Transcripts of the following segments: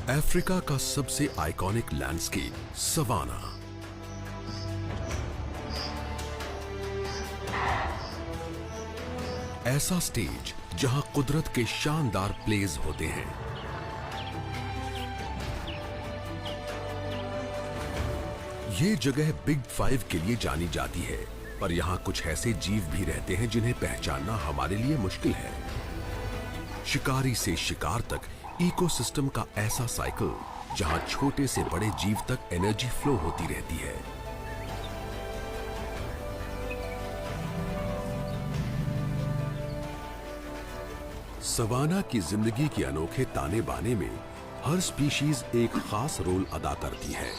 Africa का सबसे iconic landscape savanna. ऐसा स्टेज जहां कुदरत के शानदार प्लेज होते हैं। ये जगह बिग 5 के लिए जानी जाती है, पर यहां कुछ ऐसे जीव भी रहते हैं जिन्हें पहचानना हमारे लिए मुश्किल है। शिकारी से शिकार तक इकोसिस्टम का ऐसा साइकिल जहां छोटे से बड़े जीव तक एनर्जी फ्लो होती रहती है। सवाना की जिंदगी के अनोखे ताने बाने में हर स्पीशीज एक खास रोल अदा करती है।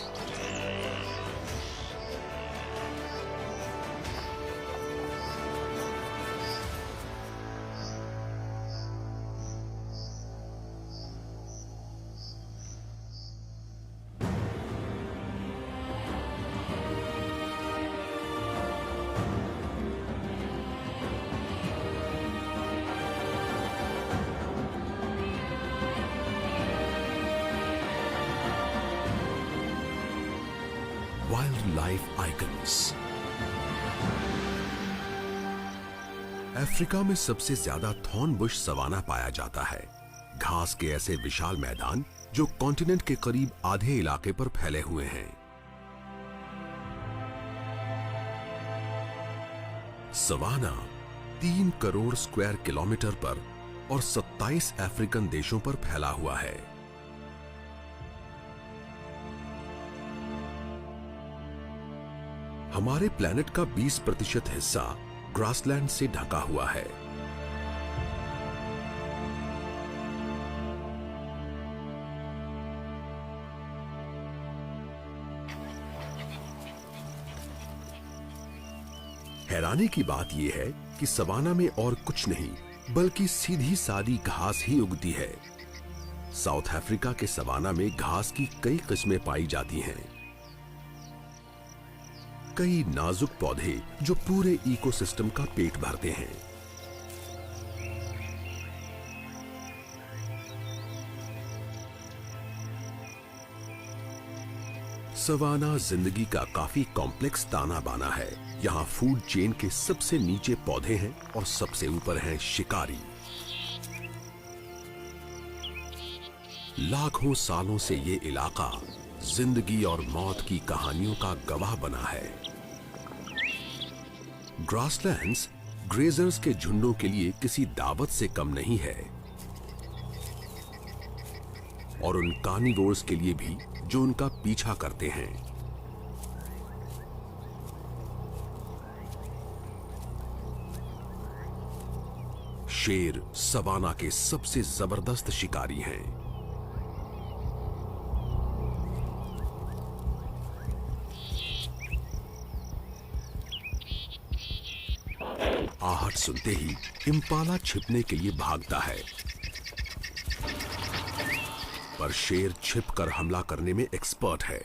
Wild life icons. अफ्रीका में सबसे ज्यादा थॉर्न बुश सवाना पाया जाता है। घास के ऐसे विशाल मैदान जो कॉन्टिनेंट के करीब आधे इलाके पर फैले हुए हैं। सवाना 3 करोड़ स्क्वायर किलोमीटर पर और 27 अफ्रीकन देशों पर फैला हुआ है। हमारे प्लैनेट का 20% हिस्सा ग्रासलैंड से ढका हुआ है। हैरानी की बात यह है कि सवाना में और कुछ नहीं बल्कि सीधी सादी घास ही उगती है। साउथ अफ्रीका के सवाना में घास की कई किस्में पाई जाती हैं। कई नाजुक पौधे जो पूरे इकोसिस्टम का पेट भरते हैं। सवाना जिंदगी का काफी कॉम्प्लेक्स ताना बाना है। यहाँ फूड चेन के सबसे नीचे पौधे हैं और सबसे ऊपर हैं शिकारी। लाखों सालों से ये इलाका जिंदगी और मौत की कहानियों का गवाह बना है। ग्रासलैंड्स ग्रेजर्स के झुंडों के लिए किसी दावत से कम नहीं है, और उन कार्निवोर्स के लिए भी जो उनका पीछा करते हैं। शेर सवाना के सबसे जबरदस्त शिकारी हैं। आहट सुनते ही इम्पाला छिपने के लिए भागता है, पर शेर छिपकर हमला करने में एक्सपर्ट है।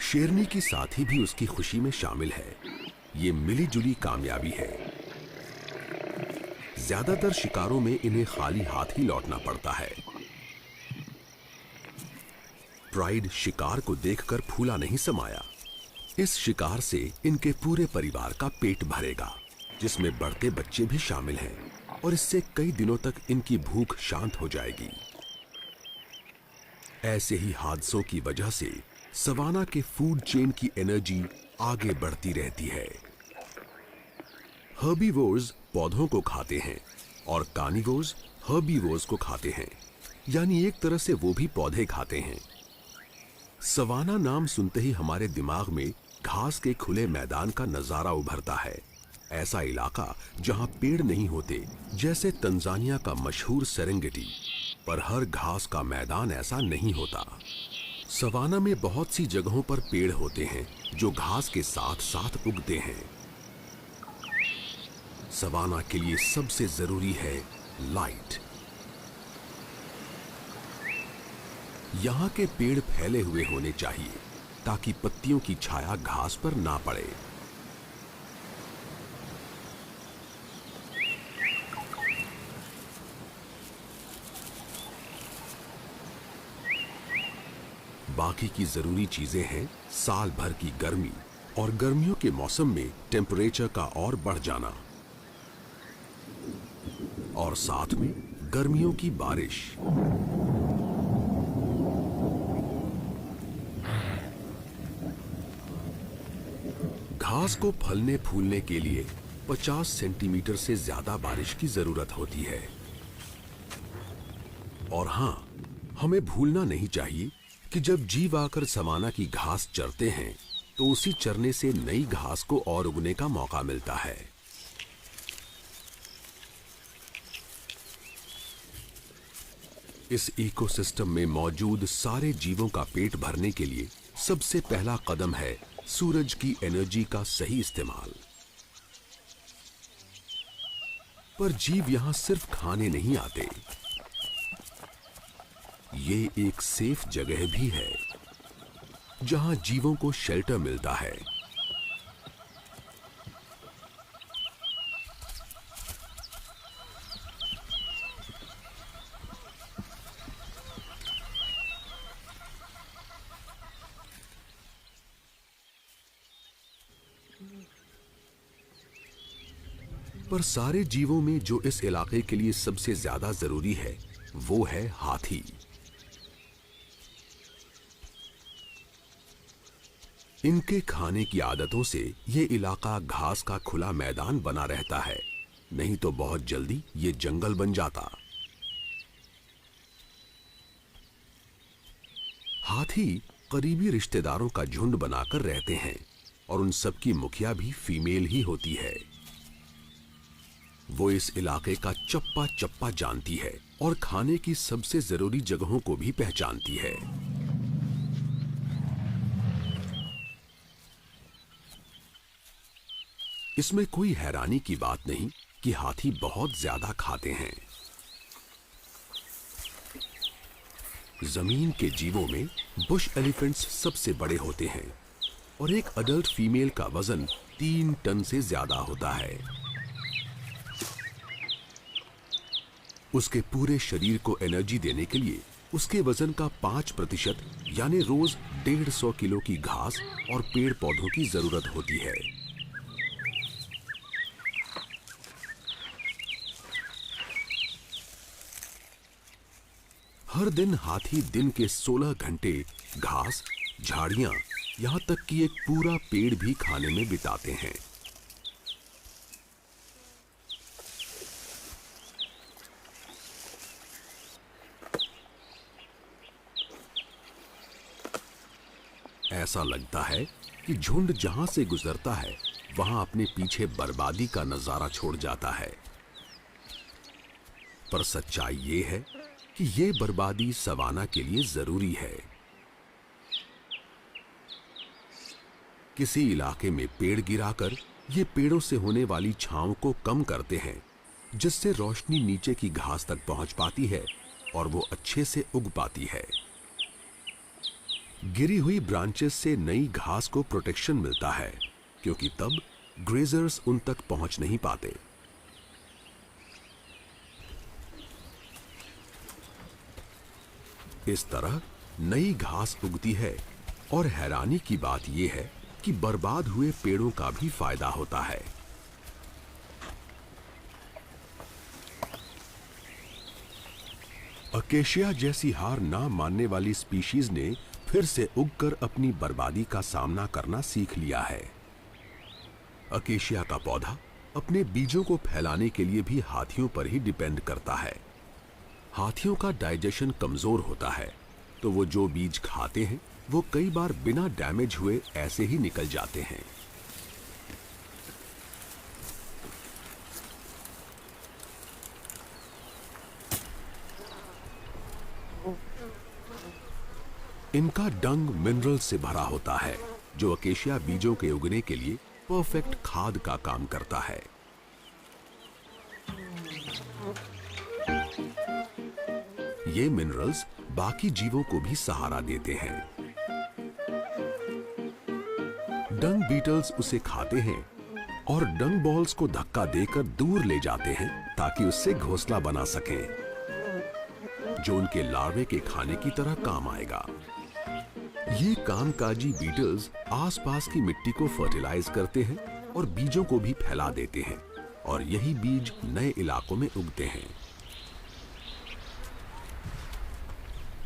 शेरनी की साथी भी उसकी खुशी में शामिल है। ये मिलीजुली कामयाबी है। ज्यादातर शिकारों में इन्हें खाली हाथ ही लौटना पड़ता है। प्राइड शिकार को देखकर फूला नहीं समाया। इस शिकार से इनके पूरे परिवार का पेट भरेगा, जिसमें बढ़ते बच्चे भी शामिल हैं, और इससे कई दिनों तक इनकी भूख शांत हो जाएगी। ऐसे ही हादसों की वजह से सवाना के फूड चेन की एनर्जी आगे बढ़ती रहती है। हर्बीवोर्स पौधों को खाते हैं और कार्निवोर्स हर्बीवोर्स को खाते हैं, यानी एक तरह से वो भी पौधे खाते हैं। सवाना नाम सुनते ही हमारे दिमाग में घास के खुले मैदान का नजारा उभरता है। ऐसा इलाका जहां पेड़ नहीं होते, जैसे तंजानिया का मशहूर सेरेंगेटी, पर हर घास का मैदान ऐसा नहीं होता। सवाना में बहुत सी जगहों पर पेड़ होते हैं जो घास के साथ साथ उगते हैं। सवाना के लिए सबसे जरूरी है लाइट। यहाँ के पेड़ फैले हुए होने चाहिए ताकि पत्तियों की छाया घास पर ना पड़े। बाकी की जरूरी चीजें हैं साल भर की गर्मी और गर्मियों के मौसम में टेम्परेचर का और बढ़ जाना, और साथ में गर्मियों की बारिश। घास को फलने फूलने के लिए 50 सेंटीमीटर से ज्यादा बारिश की जरूरत होती है। और हां, हमें भूलना नहीं चाहिए कि जब जीव आकर सवाना की घास चरते हैं तो उसी चरने से नई घास को और उगने का मौका मिलता है। इस इकोसिस्टम में मौजूद सारे जीवों का पेट भरने के लिए सबसे पहला कदम है सूरज की एनर्जी का सही इस्तेमाल। पर जीव यहां सिर्फ खाने नहीं आते, ये एक सेफ जगह भी है जहां जीवों को शेल्टर मिलता है। पर सारे जीवों में जो इस इलाके के लिए सबसे ज्यादा जरूरी है वो है हाथी। इनके खाने की आदतों से ये इलाका घास का खुला मैदान बना रहता है, नहीं तो बहुत जल्दी ये जंगल बन जाता। हाथी करीबी रिश्तेदारों का झुंड बनाकर रहते हैं और उन सब की मुखिया भी फीमेल ही होती है। वो इस इलाके का चप्पा चप्पा जानती है और खाने की सबसे जरूरी जगहों को भी पहचानती है। इसमें कोई हैरानी की बात नहीं कि हाथी बहुत ज्यादा खाते हैं। जमीन के जीवों में बुश एलिफेंट्स सबसे बड़े होते हैं और एक अडल्ट फीमेल का वजन 3 टन से ज्यादा होता है। उसके पूरे शरीर को एनर्जी देने के लिए उसके वजन का 5% यानी रोज 150 किलो की घास और पेड़ पौधों की जरूरत होती है। हर दिन हाथी दिन के 16 घंटे घास, झाड़ियां, यहां तक कि एक पूरा पेड़ भी खाने में बिताते हैं। ऐसा लगता है कि झुंड जहां से गुजरता है वहां अपने पीछे बर्बादी का नजारा छोड़ जाता है। पर सच्चाई ये है कि ये बर्बादी सवाना के लिए जरूरी है। किसी इलाके में पेड़ गिराकर ये पेड़ों से होने वाली छांव को कम करते हैं, जिससे रोशनी नीचे की घास तक पहुंच पाती है और वो अच्छे से उग पाती है। गिरी हुई ब्रांचेस से नई घास को प्रोटेक्शन मिलता है, क्योंकि तब ग्रेजर्स उन तक पहुंच नहीं पाते। इस तरह नई घास उगती है और हैरानी की बात यह है कि बर्बाद हुए पेड़ों का भी फायदा होता है। अकेशिया जैसी हार ना मानने वाली स्पीशीज ने फिर से उगकर अपनी बर्बादी का सामना करना सीख लिया है। अकेशिया का पौधा अपने बीजों को फैलाने के लिए भी हाथियों पर ही डिपेंड करता है। हाथियों का डाइजेशन कमजोर होता है, तो वो जो बीज खाते हैं वो कई बार बिना डैमेज हुए ऐसे ही निकल जाते हैं। इनका डंग मिनरल से भरा होता है, जो अकेशिया बीजों के उगने के लिए परफेक्ट खाद का काम करता है। ये मिनरल्स बाकी जीवों को भी सहारा देते हैं। डंग बीटल्स उसे खाते हैं और डंग बॉल्स को धक्का देकर दूर ले जाते हैं ताकि उससे घोंसला बना सकें, जो उनके लार्वे के खाने की तरह काम आएगा। ये कामकाजी बीटल्स आसपास की मिट्टी को फर्टिलाइज करते हैं और बीजों को भी फैला देते हैं और यही बीज नए इलाकों में उगते हैं।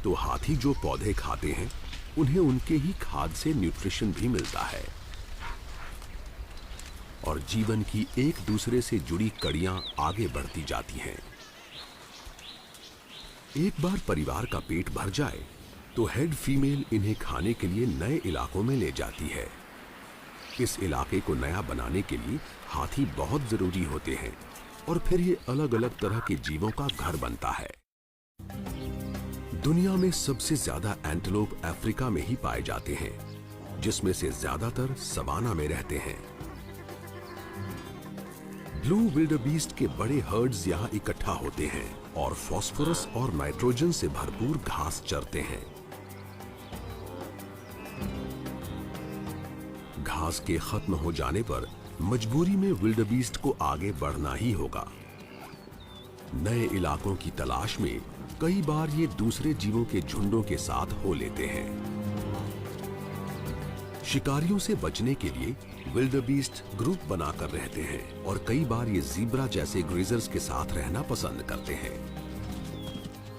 तो हाथी जो पौधे खाते हैं उन्हें उनके ही खाद से न्यूट्रिशन भी मिलता है और जीवन की एक दूसरे से जुड़ी कड़ियां आगे बढ़ती जाती हैं। एक बार परिवार का पेट भर जाए तो हेड फीमेल इन्हें खाने के लिए नए इलाकों में ले जाती है। इस इलाके को नया बनाने के लिए हाथी बहुत जरूरी होते हैं और फिर ये अलग अलग तरह के जीवों का घर बनता है। दुनिया में सबसे ज्यादा एंटीलोप अफ्रीका में ही पाए जाते हैं, जिसमें से ज्यादातर सवाना में रहते हैं। ब्लू विल्डरबीस्ट के बड़े हर्ड्स यहाँ इकट्ठा होते हैं और फास्फोरस और नाइट्रोजन से भरपूर घास चरते हैं। घास के खत्म हो जाने पर मजबूरी में विल्डरबीस्ट को आगे बढ़ना ही होगा। नए इलाकों की तलाश में कई बार ये दूसरे जीवों के झुंडों के साथ हो लेते हैं। शिकारियों से बचने के लिए विल्डरबीस्ट ग्रुप बनाकर रहते हैं और कई बार ये ज़ीब्रा जैसे ग्रेजर्स के साथ रहना पसंद करते हैं।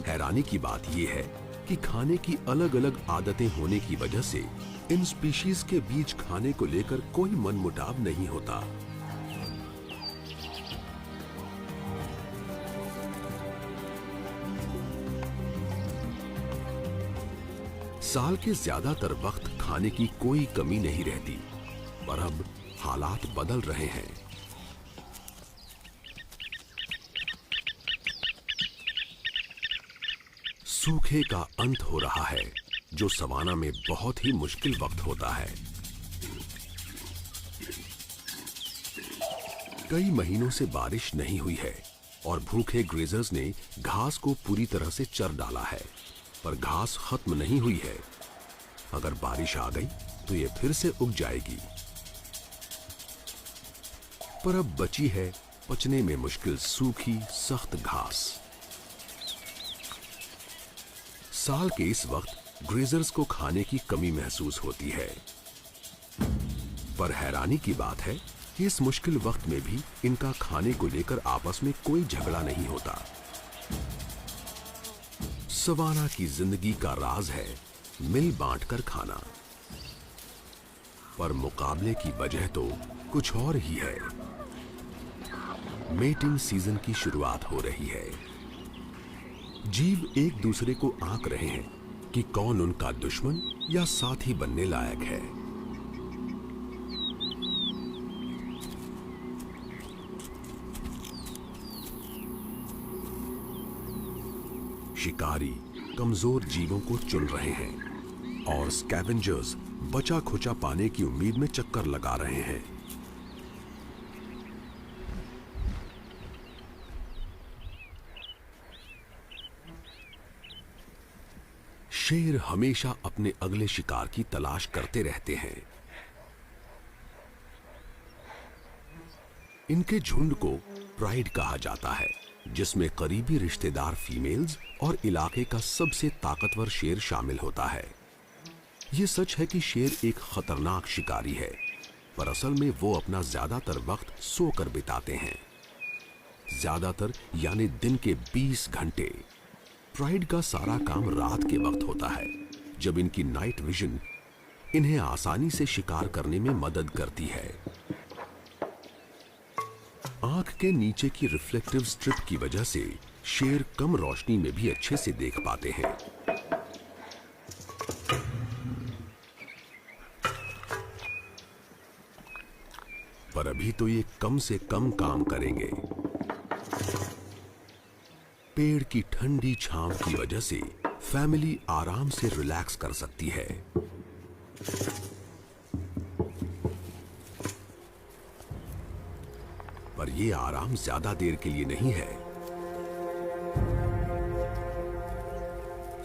हैरानी की बात यह है कि खाने की अलग अलग आदतें होने की वजह से इन स्पीशीज के बीच खाने को लेकर कोई मनमुटाव नहीं होता। साल के ज्यादातर वक्त खाने की कोई कमी नहीं रहती, पर अब हालात बदल रहे हैं। सूखे का अंत हो रहा है, जो सवाना में बहुत ही मुश्किल वक्त होता है। कई महीनों से बारिश नहीं हुई है और भूखे ग्रेजर्स ने घास को पूरी तरह से चर डाला है, पर घास खत्म नहीं हुई है। अगर बारिश आ गई तो ये फिर से उग जाएगी, पर अब बची है पचने में मुश्किल सूखी सख्त घास। साल के इस वक्त ग्रेजर्स को खाने की कमी महसूस होती है, पर हैरानी की बात है कि इस मुश्किल वक्त में भी इनका खाने को लेकर आपस में कोई झगड़ा नहीं होता। सवाना की जिंदगी का राज है मिल बांटकर खाना, पर मुकाबले की वजह तो कुछ और ही है। मेटिंग सीजन की शुरुआत हो रही है। जीव एक दूसरे को आंक रहे हैं कि कौन उनका दुश्मन या साथी बनने लायक है। शिकारी कमजोर जीवों को चुन रहे हैं और स्कैवेंजर्स बचा खुचा पाने की उम्मीद में चक्कर लगा रहे हैं। शेर हमेशा अपने अगले शिकार की तलाश करते रहते हैं। इनके झुंड को प्राइड कहा जाता है, जिसमें करीबी रिश्तेदार फीमेल्स और इलाके का सबसे ताकतवर शेर शामिल होता है। यह सच है कि शेर एक खतरनाक शिकारी है, पर असल में वो अपना ज्यादातर वक्त सोकर बिताते हैं। ज्यादातर यानी दिन के 20 घंटे। प्राइड का सारा काम रात के वक्त होता है, जब इनकी नाइट विजन इन्हें आसानी से शिकार करने में मदद करती है। आंख के नीचे की रिफ्लेक्टिव स्ट्रिप की वजह से शेर कम रोशनी में भी अच्छे से देख पाते हैं। पर अभी तो ये कम से कम काम करेंगे। पेड़ की ठंडी छांव की वजह से फैमिली आराम से रिलैक्स कर सकती है। पर यह आराम ज्यादा देर के लिए नहीं है।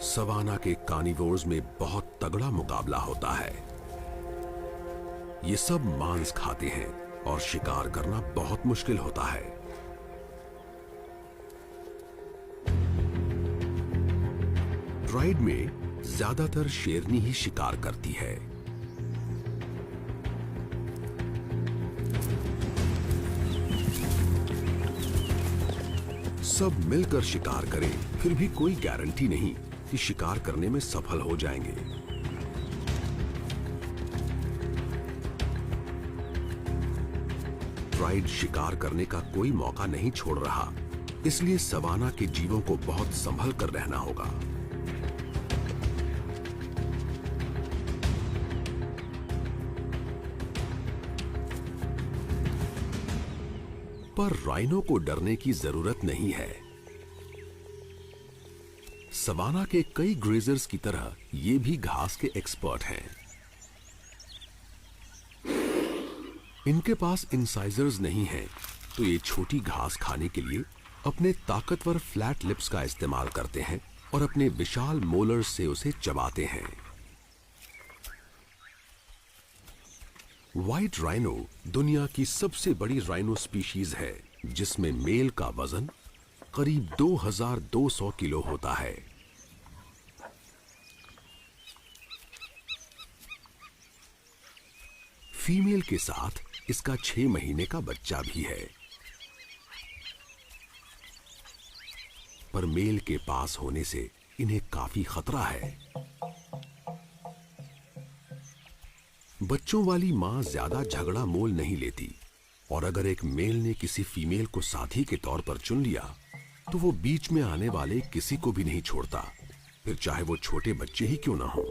सवाना के कार्निवोर्स में बहुत तगड़ा मुकाबला होता है। ये सब मांस खाते हैं और शिकार करना बहुत मुश्किल होता है। प्राइड में ज्यादातर शेरनी ही शिकार करती है। सब मिलकर शिकार करें, फिर भी कोई गारंटी नहीं कि शिकार करने में सफल हो जाएंगे। प्राइड शिकार करने का कोई मौका नहीं छोड़ रहा, इसलिए सवाना के जीवों को बहुत संभल कर रहना होगा। पर राइनो को डरने की जरूरत नहीं है। सवाना के कई ग्रेजर्स की तरह ये भी घास के एक्सपर्ट हैं। इनके पास इंसाइजर्स नहीं हैं, तो ये छोटी घास खाने के लिए अपने ताकतवर फ्लैट लिप्स का इस्तेमाल करते हैं और अपने विशाल मोलर्स से उसे चबाते हैं। व्हाइट राइनो दुनिया की सबसे बड़ी राइनो स्पीशीज है, जिसमें मेल का वजन करीब 2200 किलो होता है। फीमेल के साथ इसका 6 महीने का बच्चा भी है। पर मेल के पास होने से इन्हें काफी खतरा है। बच्चों वाली मां ज्यादा झगड़ा मोल नहीं लेती, और अगर एक मेल ने किसी फीमेल को साथी के तौर पर चुन लिया तो वो बीच में आने वाले किसी को भी नहीं छोड़ता, फिर चाहे वो छोटे बच्चे ही क्यों ना हो।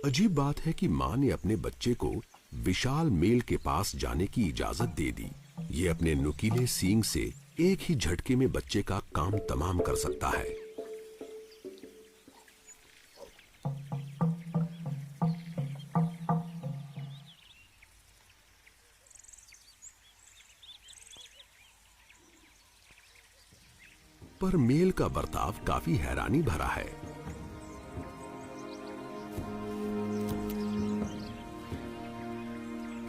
अजीब बात है कि मां ने अपने बच्चे को विशाल मेल के पास जाने की इजाजत दे दी। ये अपने नुकीले सींग से एक ही झटके में बच्चे का काम तमाम कर सकता है। पर मेल का बर्ताव काफी हैरानी भरा है।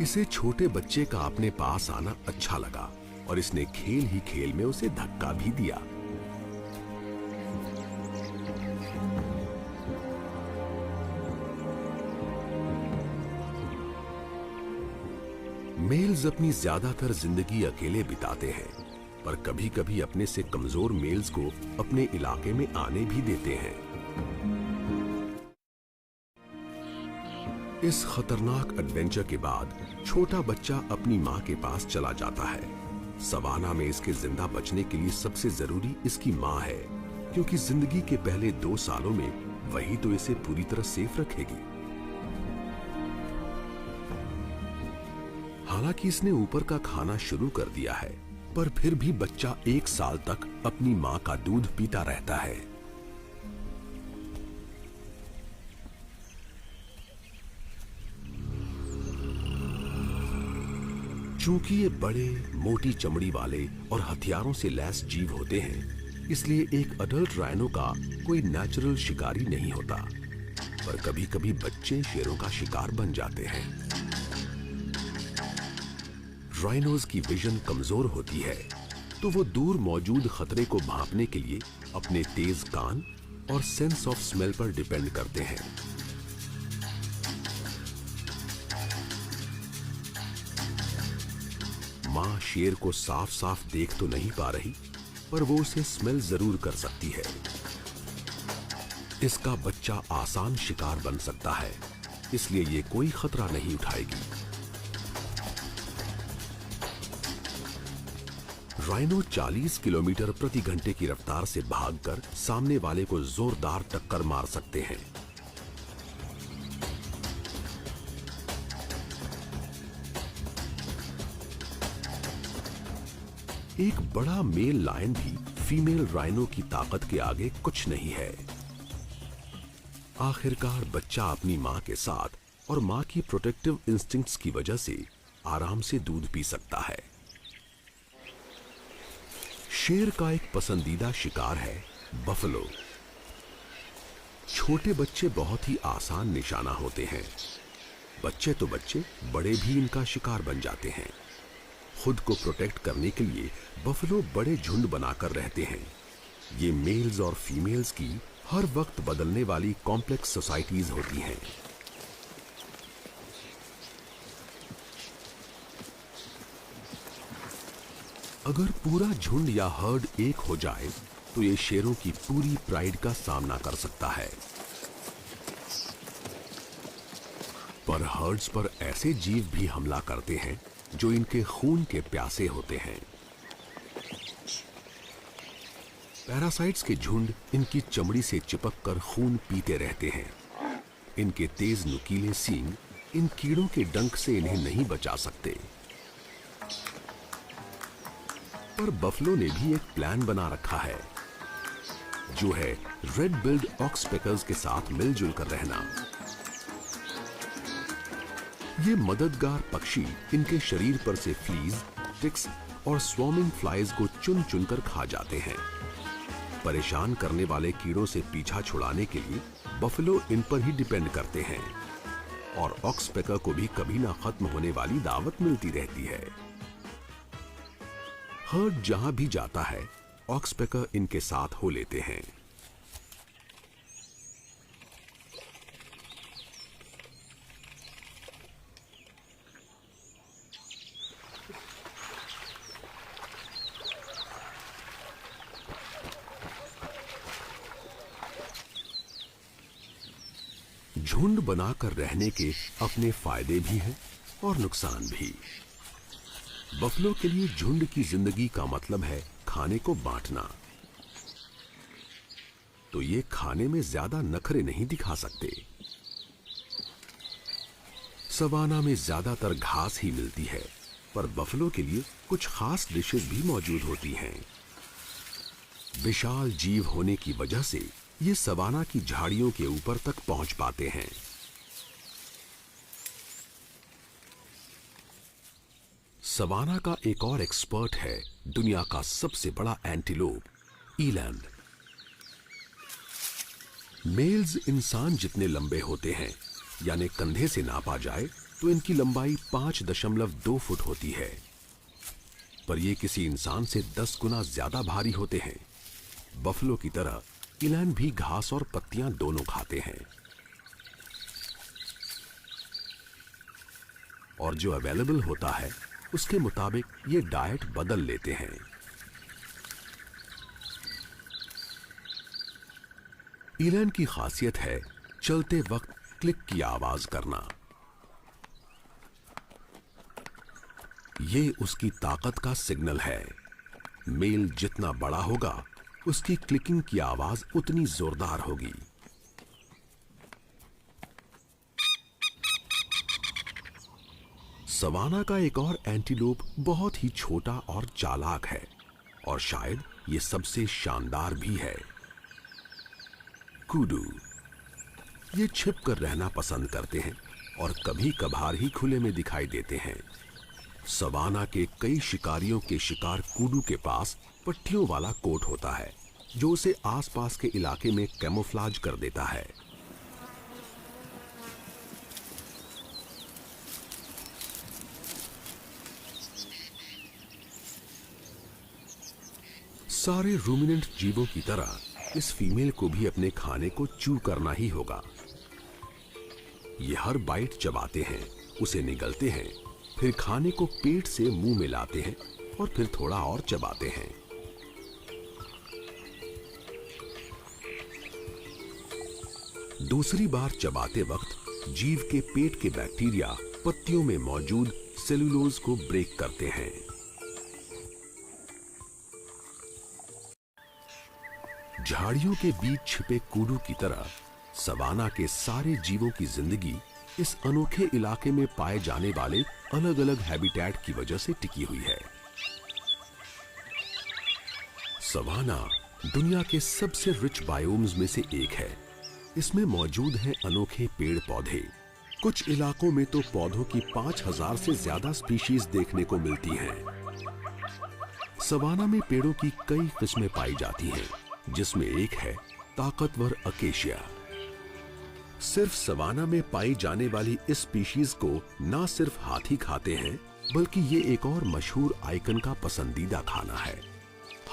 इसे छोटे बच्चे का अपने पास आना अच्छा लगा और इसने खेल ही खेल में उसे धक्का भी दिया। मेल्स अपनी ज्यादातर जिंदगी अकेले बिताते हैं, पर कभी-कभी अपने से कमजोर मेल्स को अपने इलाके में आने भी देते हैं। इस खतरनाक एडवेंचर के बाद छोटा बच्चा अपनी मां के पास चला जाता है। सवाना में इसके जिंदा बचने के लिए सबसे जरूरी इसकी मां है, क्योंकि जिंदगी के पहले 2 सालों में वही तो इसे पूरी तरह सेफ रखेगी। हालांकि इसने ऊपर का खाना शुरू कर दिया है, पर फिर भी बच्चा 1 साल तक अपनी मां का दूध पीता रहता है। चूंकि ये बड़े, मोटी चमड़ी वाले और हथियारों से लैस जीव होते हैं, इसलिए एक अडल्ट राइनो का कोई नेचुरल शिकारी नहीं होता। पर कभी-कभी बच्चे शेरों का शिकार बन जाते हैं। राइनोज की विजन कमजोर होती है, तो वो दूर मौजूद खतरे को भांपने के लिए अपने तेज कान और सेंस ऑफ स्मेल पर डिपेंड करते हैं। मां शेर को साफ साफ देख तो नहीं पा रही, पर वो उसे स्मेल जरूर कर सकती है। इसका बच्चा आसान शिकार बन सकता है, इसलिए ये कोई खतरा नहीं उठाएगी। राइनो 40 किलोमीटर प्रति घंटे की रफ्तार से भागकर सामने वाले को जोरदार टक्कर मार सकते हैं। एक बड़ा मेल लायन भी फीमेल राइनो की ताकत के आगे कुछ नहीं है। आखिरकार बच्चा अपनी मां के साथ और मां की प्रोटेक्टिव इंस्टिंक्ट्स की वजह से आराम से दूध पी सकता है। शेर का एक पसंदीदा शिकार है बफलो। छोटे बच्चे बहुत ही आसान निशाना होते हैं। बच्चे तो बच्चे, बड़े भी इनका शिकार बन जाते हैं। खुद को प्रोटेक्ट करने के लिए बफलो बड़े झुंड बनाकर रहते हैं। ये मेल्स और फीमेल्स की हर वक्त बदलने वाली कॉम्प्लेक्स सोसाइटीज होती हैं। अगर पूरा झुंड या हर्ड एक हो जाए तो ये शेरों की पूरी प्राइड का सामना कर सकता है। पर हर्ड्स पर ऐसे जीव भी हमला करते हैं जो इनके खून के प्यासे होते हैं। पैरासाइट्स के झुंड इनकी चमड़ी से चिपककर खून पीते रहते हैं। इनके तेज नुकीले सींग इन कीड़ों के डंक से इन्हें नहीं बचा सकते। पर बफलो ने भी एक प्लान बना रखा है, जो है रेड बिल्ड ऑक्सपेकर्स के साथ मिलजुल कर रहना। ये मददगार पक्षी इनके शरीर पर से फ्लीज, टिक्स और स्वॉर्मिंग फ्लाइज को चुन चुनकर खा जाते हैं। परेशान करने वाले कीड़ों से पीछा छुड़ाने के लिए बफलो इन पर ही डिपेंड करते हैं और ऑक्सपेकर को भी कभी ना खत्म होने वाली दावत मिलती रहती है। हर्ड जहां भी जाता है, ऑक्सपेकर इनके साथ हो लेते हैं। झुंड बनाकर रहने के अपने फायदे भी हैं और नुकसान भी। बफलो के लिए झुंड की जिंदगी का मतलब है खाने को बांटना। तो ये खाने में ज्यादा नखरे नहीं दिखा सकते। सवाना में ज्यादातर घास ही मिलती है, पर बफलो के लिए कुछ खास डिशेस भी मौजूद होती हैं। विशाल जीव होने की वजह से ये सवाना की झाड़ियों के ऊपर तक पहुंच पाते हैं। सवाना का एक और एक्सपर्ट है दुनिया का सबसे बड़ा एंटीलोप, ईलैंड। मेल्स इंसान जितने लंबे होते हैं, यानी कंधे से नापा जाए तो इनकी लंबाई 5.2 फुट होती है, पर ये किसी इंसान से 10 गुना ज्यादा भारी होते हैं। बफलो की तरह ईलैंड भी घास और पत्तियां दोनों खाते हैं, और जो अवेलेबल होता है उसके मुताबिक ये डाइट बदल लेते हैं। ईलैंड की खासियत है चलते वक्त क्लिक की आवाज करना। ये उसकी ताकत का सिग्नल है। मेल जितना बड़ा होगा, उसकी क्लिकिंग की आवाज उतनी जोरदार होगी। सवाना का एक और एंटीलोप बहुत ही छोटा और चालाक है, और शायद ये सबसे शानदार भी है, कूडू। ये छिपकर रहना पसंद करते हैं और कभी कभार ही खुले में दिखाई देते हैं। सवाना के कई शिकारियों के शिकार कूडू के पास पट्टियों वाला कोट होता है, जो उसे आसपास के इलाके में कैमोफ्लाज कर देता है। सारे रूमिनेंट जीवों की तरह इस फीमेल को भी अपने खाने को च्यू करना ही होगा। ये हर बाइट चबाते हैं, उसे निगलते हैं, फिर खाने को पेट से मुंह में लाते हैं और फिर थोड़ा और चबाते हैं। दूसरी बार चबाते वक्त जीव के पेट के बैक्टीरिया पत्तियों में मौजूद सेलुलोज को ब्रेक करते हैं। झाड़ियों के बीच छिपे कूडू की तरह सवाना के सारे जीवों की जिंदगी इस अनोखे इलाके में पाए जाने वाले अलग अलग हैबिटेट की वजह से टिकी हुई है। सवाना दुनिया के सबसे रिच बायोम्स में से एक है। इसमें मौजूद हैं अनोखे पेड़ पौधे। कुछ इलाकों में तो पौधों की 5000 से ज्यादा स्पीशीज देखने को मिलती हैं। सवाना में पेड़ों की कई किस्में पाई जाती हैं, जिसमें एक है ताकतवर अकेशिया। सिर्फ सवाना में पाई जाने वाली इस स्पीशीज को ना सिर्फ हाथी खाते हैं, बल्कि ये एक और मशहूर आइकन का पसंदीदा खाना है।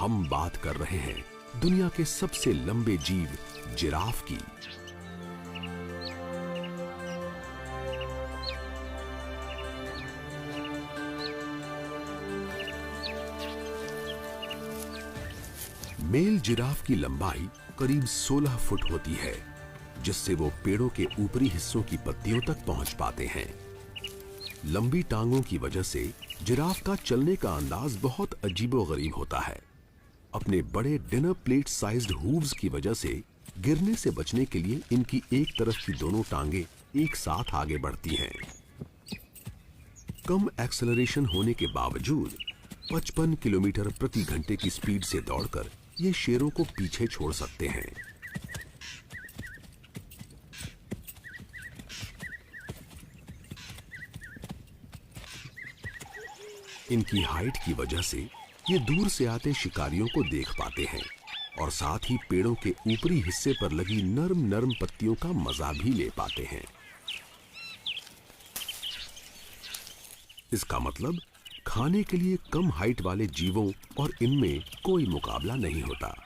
हम बात कर रहे हैं दुनिया के सबसे लंबे जीव जिराफ की। मेल जिराफ की लंबाई करीब 16 फुट होती है, जिससे वो पेड़ों के ऊपरी हिस्सों की पत्तियों तक पहुंच पाते हैं। लंबी टांगों की वजह से जिराफ का चलने का अंदाज बहुत अजीबोगरीब होता है। अपने बड़े डिनर प्लेट साइज्ड हूव्स की वजह से गिरने से बचने के लिए इनकी एक तरफ की दोनों टांगे एक साथ आगे बढ़ती हैं। कम एक्सेलरेशन होने के बावजूद 55 किलोमीटर प्रति घंटे की स्पीड से दौड़कर ये शेरों को पीछे छोड़ सकते हैं। इनकी हाइट की वजह से ये दूर से आते शिकारियों को देख पाते हैं और साथ ही पेड़ों के ऊपरी हिस्से पर लगी नरम नरम पत्तियों का मजा भी ले पाते हैं। इसका मतलब खाने के लिए कम हाइट वाले जीवों और इनमें कोई मुकाबला नहीं होता।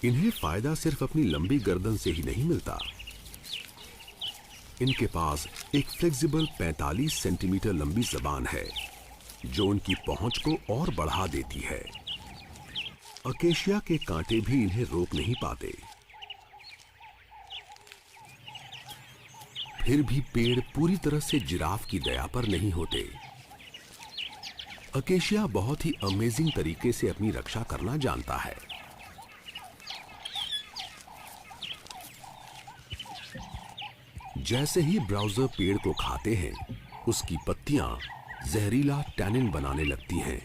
इन्हें फायदा सिर्फ अपनी लंबी गर्दन से ही नहीं मिलता। इनके पास एक फ्लेक्सिबल 45 सेंटीमीटर लंबी जबान है, जो उनकी पहुंच को और बढ़ा देती है। अकेशिया के कांटे भी इन्हें रोक नहीं पाते। फिर भी पेड़ पूरी तरह से जिराफ की दया पर नहीं होते। अकेशिया बहुत ही अमेजिंग तरीके से अपनी रक्षा करना जानता है। जैसे ही ब्राउजर पेड़ को खाते हैं, उसकी पत्तियां जहरीला टैनिन बनाने लगती हैं।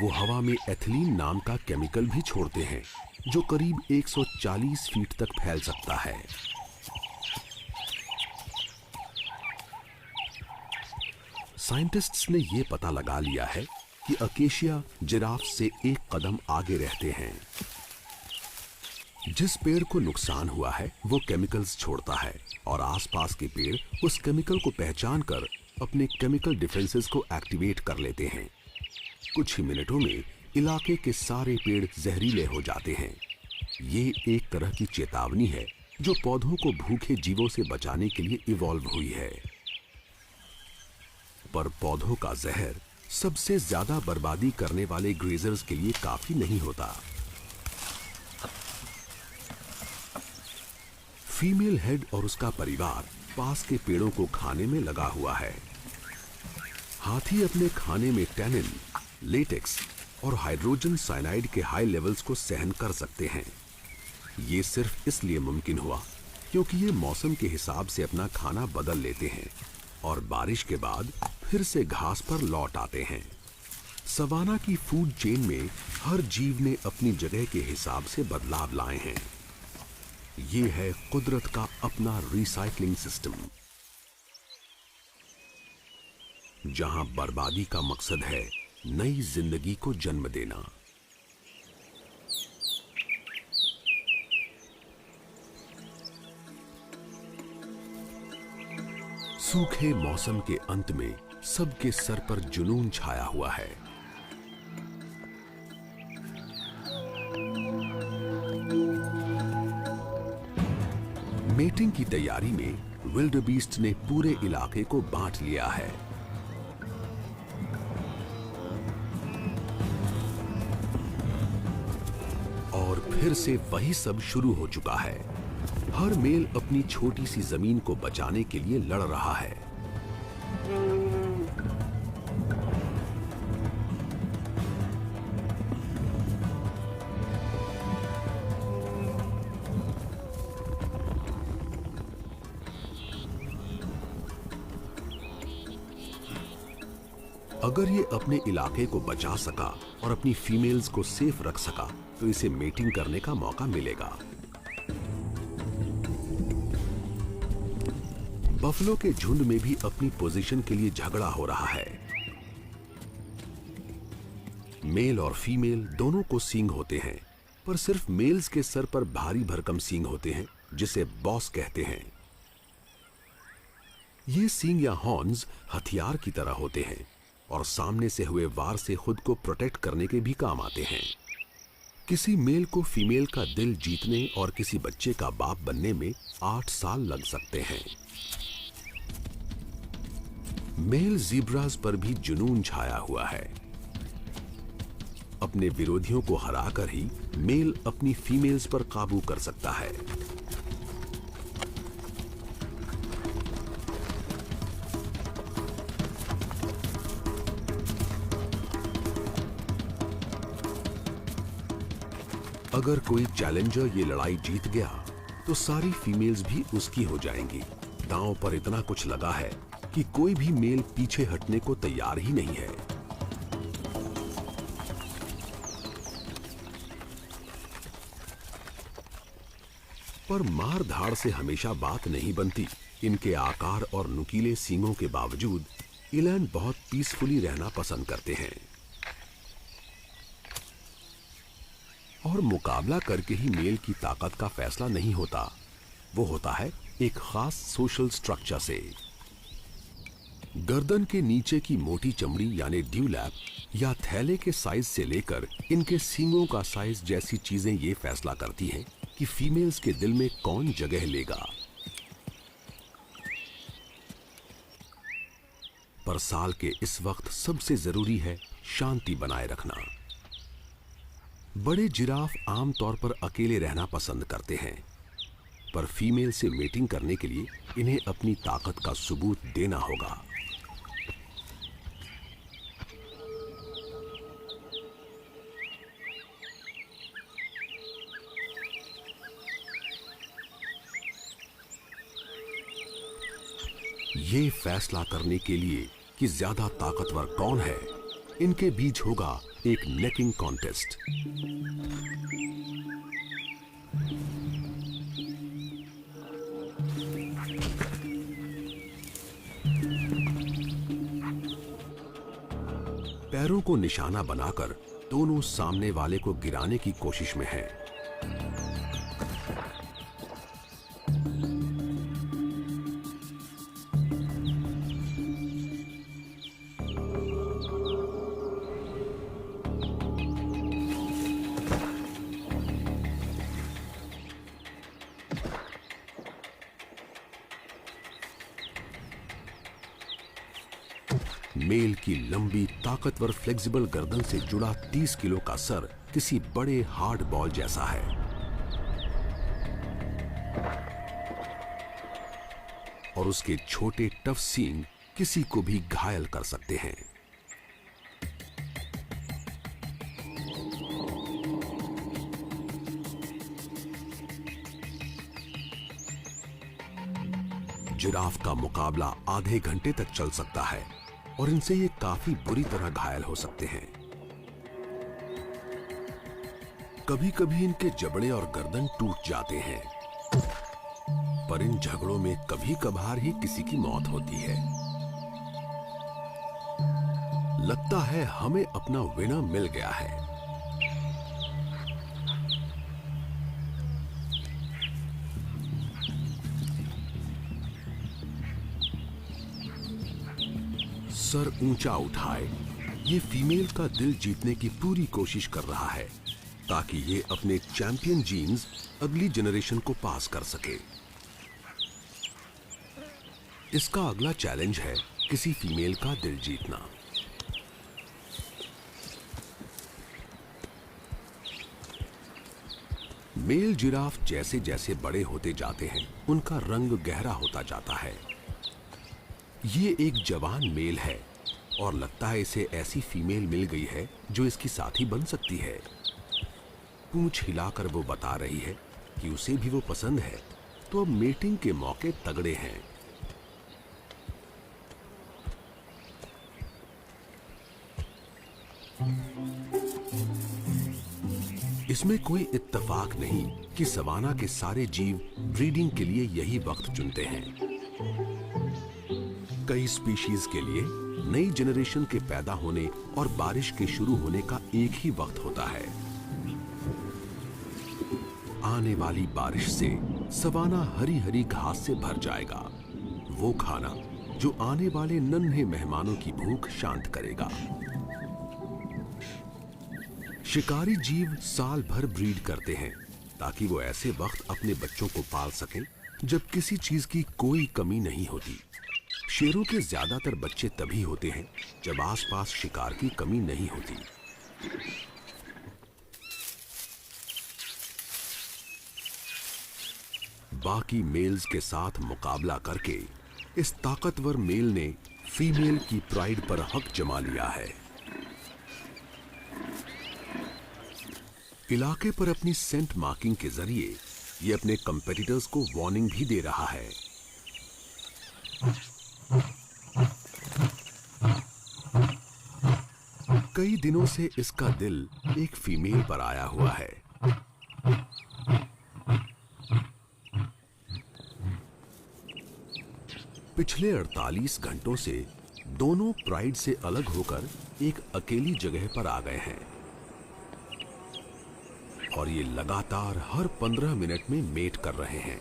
वो हवा में एथिलीन नाम का केमिकल भी छोड़ते हैं, जो करीब 140 फीट तक फैल सकता है। साइंटिस्ट्स ने यह पता लगा लिया है कि अकेशिया जिराफ से एक कदम आगे रहते हैं। जिस पेड़ को नुकसान हुआ है वो केमिकल्स छोड़ता है और आसपास के पेड़ उस केमिकल को पहचान कर अपने केमिकल डिफेंसेस को एक्टिवेट कर लेते हैं। कुछ ही मिनटों में इलाके के सारे पेड़ जहरीले हो जाते हैं। ये एक तरह की चेतावनी है जो पौधों को भूखे जीवों से बचाने के लिए इवॉल्व हुई है। पर पौधों का जहर सबसे ज्यादा बर्बादी करने वाले ग्रेजर्स के लिए काफी नहीं होता। फीमेल हेड और उसका परिवार पास के पेड़ों को खाने में लगा हुआ है। हाथी अपने खाने में टैनिन, लेटेक्स और हाइड्रोजन साइनाइड के हाई लेवल्स को सहन कर सकते हैं। ये सिर्फ इसलिए मुमकिन हुआ क्योंकि ये मौसम के हिसाब से अपना खाना बदल लेते हैं और बारिश के बाद फिर से घास पर लौट आते हैं। सवाना की फूड चेन में हर जीव ने अपनी जगह के हिसाब से बदलाव लाए हैं। ये है कुदरत का अपना रिसाइकलिंग सिस्टम, जहां बर्बादी का मकसद है नई जिंदगी को जन्म देना। सूखे मौसम के अंत में सबके सर पर जुनून छाया हुआ है। मेटिंग की तैयारी में विल्डबीस्ट ने पूरे इलाके को बांट लिया है। और फिर से वही सब शुरू हो चुका है। हर मेल अपनी छोटी सी जमीन को बचाने के लिए लड़ रहा है। अगर ये अपने इलाके को बचा सका और अपनी फीमेल्स को सेफ रख सका तो इसे मेटिंग करने का मौका मिलेगा। बफलो के झुंड में भी अपनी पोजीशन के लिए झगड़ा हो रहा है। मेल और फीमेल दोनों को सींग होते हैं, पर सिर्फ मेल्स के सर पर भारी भरकम सींग होते हैं, जिसे बॉस कहते हैं। ये सींग या हॉर्न्स हथियार की तरह होते हैं और सामने से हुए वार से खुद को प्रोटेक्ट करने के भी काम आते हैं। किसी मेल को फीमेल का दिल जीतने और किसी बच्चे का बाप बनने में 8 साल लग सकते हैं। मेल ज़ीब्रास पर भी जुनून छाया हुआ है। अपने विरोधियों को हराकर ही मेल अपनी फीमेल्स पर काबू कर सकता है। अगर कोई चैलेंजर ये लड़ाई जीत गया तो सारी फीमेल्स भी उसकी हो जाएंगी। दांव पर इतना कुछ लगा है कि कोई भी मेल पीछे हटने को तैयार ही नहीं है। पर मार धाड़ से हमेशा बात नहीं बनती। इनके आकार और नुकीले सींगों के बावजूद इलैंड बहुत पीसफुली रहना पसंद करते हैं और मुकाबला करके ही मेल की ताकत का फैसला नहीं होता, वो होता है एक खास सोशल स्ट्रक्चर से। गर्दन के नीचे की मोटी चमड़ी यानी ड्यूलैप या थैले के साइज से लेकर इनके सींगों का साइज जैसी चीजें ये फैसला करती हैं कि फीमेल्स के दिल में कौन जगह लेगा। पर साल के इस वक्त सबसे जरूरी है शांति बनाए रखना। बड़े जिराफ आमतौर पर अकेले रहना पसंद करते हैं, पर फीमेल से मेटिंग करने के लिए इन्हें अपनी ताकत का सबूत देना होगा। ये फैसला करने के लिए कि ज्यादा ताकतवर कौन है, इनके बीच होगा एक नेकिंग कॉन्टेस्ट। पैरों को निशाना बनाकर दोनों सामने वाले को गिराने की कोशिश में हैं। मेल की लंबी ताकतवर फ्लेक्सिबल गर्दन से जुड़ा 30 किलो का सर किसी बड़े हार्ड बॉल जैसा है और उसके छोटे टफ सींग किसी को भी घायल कर सकते हैं। जिराफ का मुकाबला आधे घंटे तक चल सकता है और इनसे ये काफी बुरी तरह घायल हो सकते हैं। कभी-कभी इनके जबड़े और गर्दन टूट जाते हैं, पर इन झगड़ों में कभी-कभार ही किसी की मौत होती है। लगता है हमें अपना विनर मिल गया है। सर ऊंचा उठाए, ये फीमेल का दिल जीतने की पूरी कोशिश कर रहा है ताकि ये अपने चैंपियन जीन्स अगली जनरेशन को पास कर सके। इसका अगला चैलेंज है किसी फीमेल का दिल जीतना। मेल जिराफ जैसे जैसे बड़े होते जाते हैं, उनका रंग गहरा होता जाता है। ये एक जवान मेल है और लगता है इसे ऐसी फीमेल मिल गई है जो इसकी साथी बन सकती है। पूंछ हिलाकर वो बता रही है कि उसे भी वो पसंद है, तो अब मेटिंग के मौके तगड़े हैं। इसमें कोई इत्तेफाक नहीं कि सवाना के सारे जीव ब्रीडिंग के लिए यही वक्त चुनते हैं। कई स्पीशीज के लिए नई जनरेशन के पैदा होने और बारिश के शुरू होने का एक ही वक्त होता है। आने वाली बारिश से सवाना हरी हरी घास से भर जाएगा, वो खाना जो आने वाले नन्हे मेहमानों की भूख शांत करेगा। शिकारी जीव साल भर ब्रीड करते हैं ताकि वो ऐसे वक्त अपने बच्चों को पाल सकें जब किसी चीज की कोई कमी नहीं होती। शेरों के ज्यादातर बच्चे तभी होते हैं जब आसपास शिकार की कमी नहीं होती। बाकी मेल्स के साथ मुकाबला करके इस ताकतवर मेल ने फीमेल की प्राइड पर हक जमा लिया है। इलाके पर अपनी सेंट मार्किंग के जरिए ये अपने कंपेटिटर्स को वार्निंग भी दे रहा है। कई दिनों से इसका दिल एक फीमेल पर आया हुआ है। पिछले 48 घंटों से दोनों प्राइड से अलग होकर एक अकेली जगह पर आ गए हैं और ये लगातार हर 15 मिनट में मेट कर रहे हैं।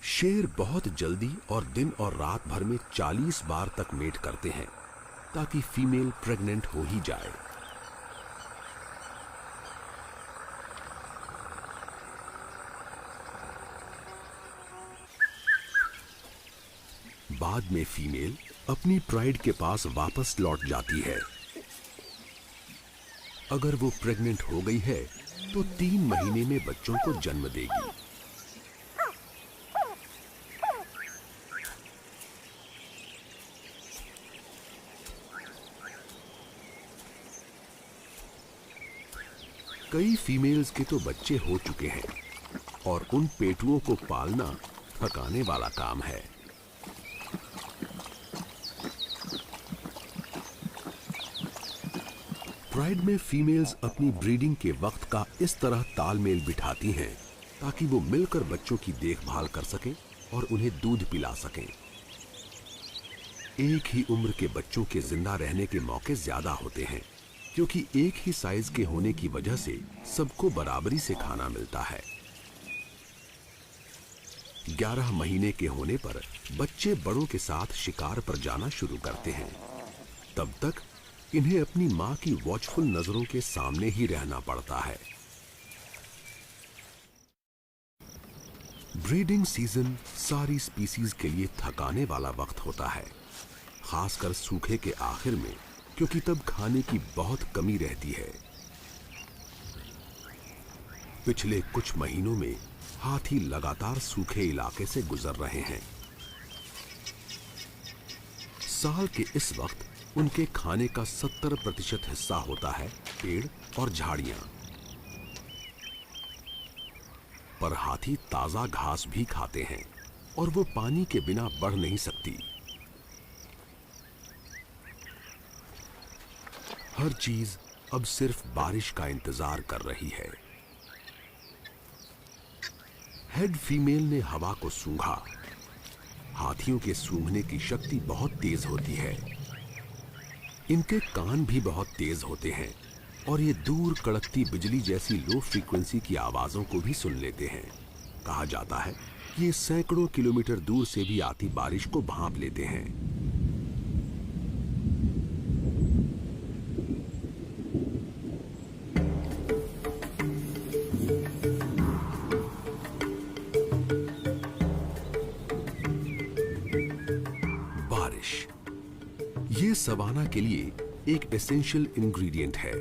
शेर बहुत जल्दी और दिन और रात भर में 40 बार तक मेट करते हैं ताकि फीमेल प्रेग्नेंट हो ही जाए। बाद में फीमेल अपनी प्राइड के पास वापस लौट जाती है। अगर वो प्रेग्नेंट हो गई है तो 3 महीने में बच्चों को जन्म देगी। कई फीमेल्स के तो बच्चे हो चुके हैं और उन पेटुओं को पालना थकाने वाला काम है। प्राइड में फीमेल्स अपनी ब्रीडिंग के वक्त का इस तरह तालमेल बिठाती हैं ताकि वो मिलकर बच्चों की देखभाल कर सकें और उन्हें दूध पिला सकें। एक ही उम्र के बच्चों के जिंदा रहने के मौके ज्यादा होते हैं क्योंकि एक ही साइज के होने की वजह से सबको बराबरी से खाना मिलता है। 11 महीने के होने पर बच्चे बड़ों के साथ शिकार पर जाना शुरू करते हैं। तब तक इन्हें अपनी मां की वॉचफुल नजरों के सामने ही रहना पड़ता है। ब्रीडिंग सीजन सारी स्पीसीज के लिए थकाने वाला वक्त होता है, खासकर सूखे के आखिर में, क्योंकि तब खाने की बहुत कमी रहती है। पिछले कुछ महीनों में हाथी लगातार सूखे इलाके से गुजर रहे हैं। साल के इस वक्त उनके खाने का 70% हिस्सा होता है पेड़ और झाड़ियां। पर हाथी ताजा घास भी खाते हैं और वो पानी के बिना बढ़ नहीं सकती। हर चीज अब सिर्फ बारिश का इंतजार कर रही है। हेड फीमेल ने हवा को सूंघा। हाथियों के सूंघने की शक्ति बहुत तेज होती है। इनके कान भी बहुत तेज होते हैं और ये दूर कड़कती बिजली जैसी लो फ्रीक्वेंसी की आवाजों को भी सुन लेते हैं। कहा जाता है कि ये सैकड़ों किलोमीटर दूर से भी आती बारिश को भांप लेते हैं। ये सवाना के लिए एक एसेंशियल इंग्रेडिएंट है।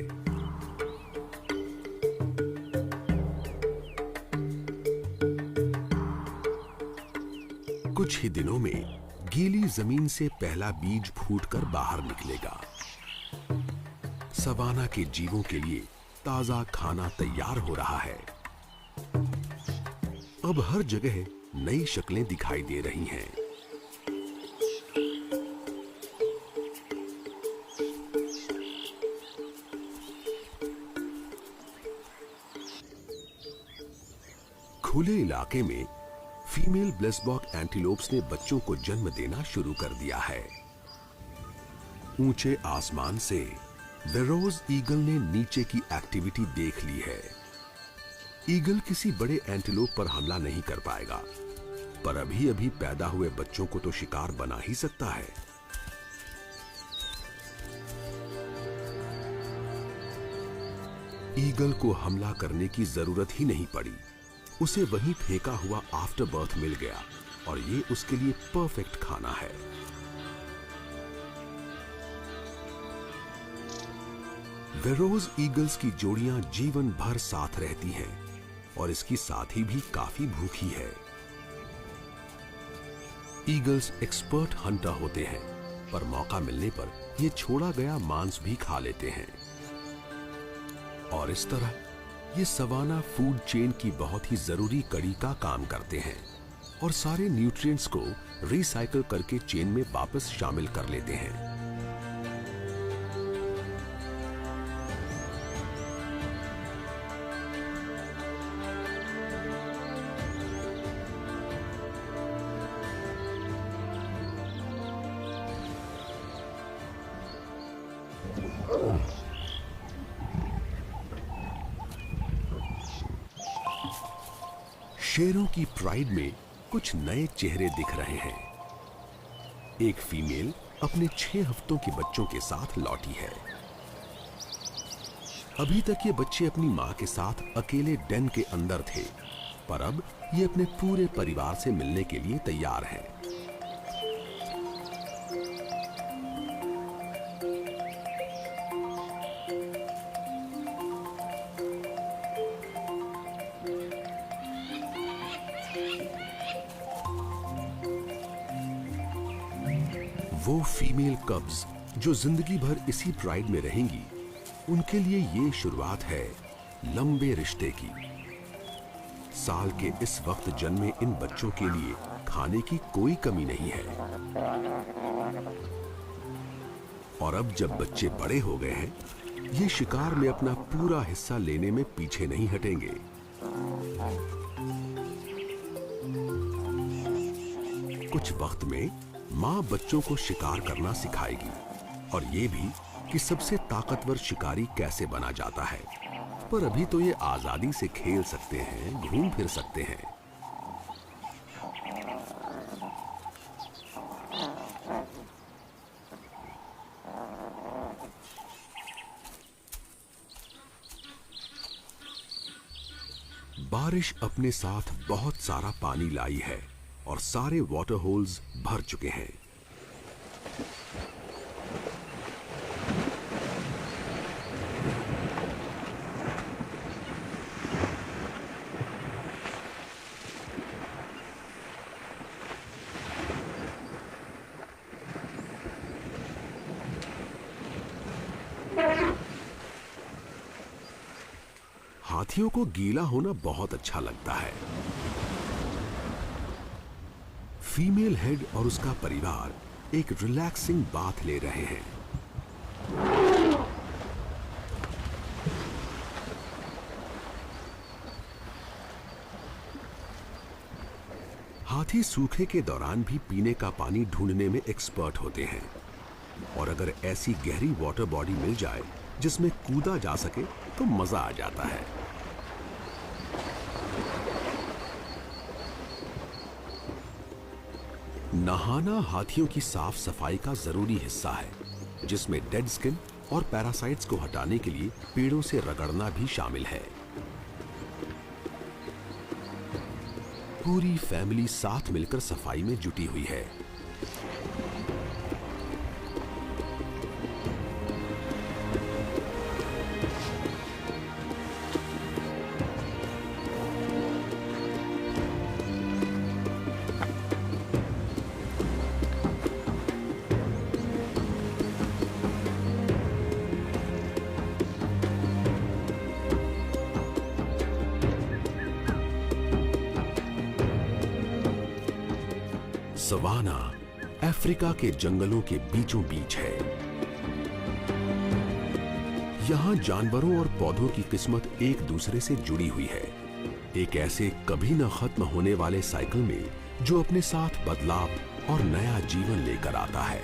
कुछ ही दिनों में गीली जमीन से पहला बीज फूटकर बाहर निकलेगा। सवाना के जीवों के लिए ताजा खाना तैयार हो रहा है। अब हर जगह नई शक्लें दिखाई दे रही हैं। खुले इलाके में फीमेल ब्लेसबॉक एंटीलोप्स ने बच्चों को जन्म देना शुरू कर दिया है। ऊंचे आसमान से वेरोज ईगल ने नीचे की एक्टिविटी देख ली है। ईगल किसी बड़े एंटीलोप पर हमला नहीं कर पाएगा, पर अभी अभी पैदा हुए बच्चों को तो शिकार बना ही सकता है। ईगल को हमला करने की जरूरत ही नहीं पड़ी, उसे वहीं फेंका हुआ आफ्टर बर्थ मिल गया और ये उसके लिए परफेक्ट खाना है। वेरोज ईगल्स की जोड़ियां जीवन भर साथ रहती हैं और इसकी साथी भी काफी भूखी है। ईगल्स एक्सपर्ट हंटर होते हैं, पर मौका मिलने पर ये छोड़ा गया मांस भी खा लेते हैं और इस तरह ये सवाना फूड चेन की बहुत ही जरूरी कड़ी का काम करते हैं और सारे न्यूट्रिएंट्स को रिसाइकल करके चेन में वापस शामिल कर लेते हैं। शेरों की प्राइड में कुछ नए चेहरे दिख रहे हैं। एक फीमेल अपने 6 हफ्तों के बच्चों के साथ लौटी है। अभी तक ये बच्चे अपनी मां के साथ अकेले डेन के अंदर थे, पर अब ये अपने पूरे परिवार से मिलने के लिए तैयार हैं। वो फीमेल कब्स जो जिंदगी भर इसी प्राइड में रहेंगी, उनके लिए ये शुरुआत है लंबे रिश्ते की। साल के इस वक्त जन्मे इन बच्चों के लिए खाने की कोई कमी नहीं है और अब जब बच्चे बड़े हो गए हैं, ये शिकार में अपना पूरा हिस्सा लेने में पीछे नहीं हटेंगे। कुछ वक्त में मां बच्चों को शिकार करना सिखाएगी और ये भी कि सबसे ताकतवर शिकारी कैसे बना जाता है, पर अभी तो ये आजादी से खेल सकते हैं, घूम फिर सकते हैं। बारिश अपने साथ बहुत सारा पानी लाई है और सारे वाटर होल्स भर चुके हैं। हाथियों को गीला होना बहुत अच्छा लगता है। फीमेल हेड और उसका परिवार एक रिलैक्सिंग बाथ ले रहे हैं। हाथी सूखे के दौरान भी पीने का पानी ढूंढने में एक्सपर्ट होते हैं और अगर ऐसी गहरी वाटर बॉडी मिल जाए जिसमें कूदा जा सके तो मजा आ जाता है। नहाना हाथियों की साफ सफाई का जरूरी हिस्सा है, जिसमें डेड स्किन और पैरासाइट्स को हटाने के लिए पेड़ों से रगड़ना भी शामिल है। पूरी फैमिली साथ मिलकर सफाई में जुटी हुई है। सवाना अफ्रीका के जंगलों के बीचों बीच है। यहाँ जानवरों और पौधों की किस्मत एक दूसरे से जुड़ी हुई है। एक ऐसे कभी न खत्म होने वाले साइकिल में जो अपने साथ बदलाव और नया जीवन लेकर आता है।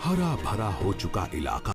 हरा भरा हो चुका इलाका